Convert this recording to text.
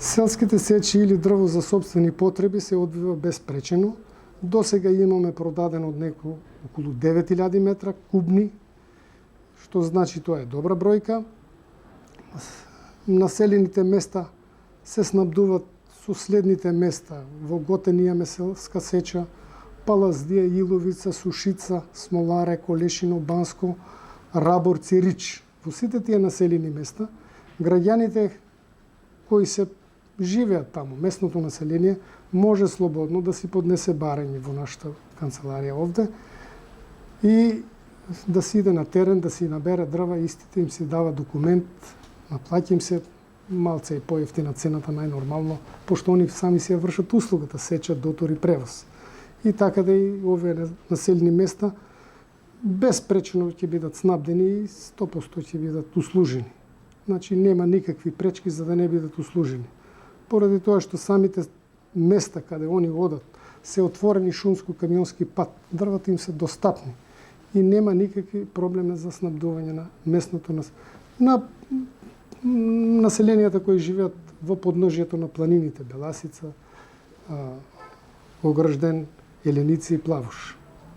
Селските сечи или дрво за сопствени потреби се одвива безпречено. До сега имаме продадено од околу 9000 метра кубни, што значи тоа е добра бројка. Населените места се снабдуваат со следните места. Во Готен имаме селска сеча, Палаздија, Иловица, Сушица, Смоларе, Колешино, Банско, Раборци, Рич. Во сите тие населени места, граѓаните кои се живеат таму, местното население, може слободно да си поднесе барање во нашата канцеларија овде и да си иде на терен, да си набере дрва, истите им се дава документ, наплаќа им се малце и поевтина цената најнормално, пошто они сами си ја вршат услугата, сечат, дотор и превоз. И така да и овие населени места безпречно ќе бидат снабдени и 100% ќе бидат услужени. Значи нема никакви пречки за да не бидат услужени. Поради тоа што самите места каде они одат се отворени шумско-камионски пат, дрвата им се достапни и нема никакви проблеми за снабдување на местното населенијата кои живеат во подножјето на планините Беласица, Огражден, Еленици и Плавуш.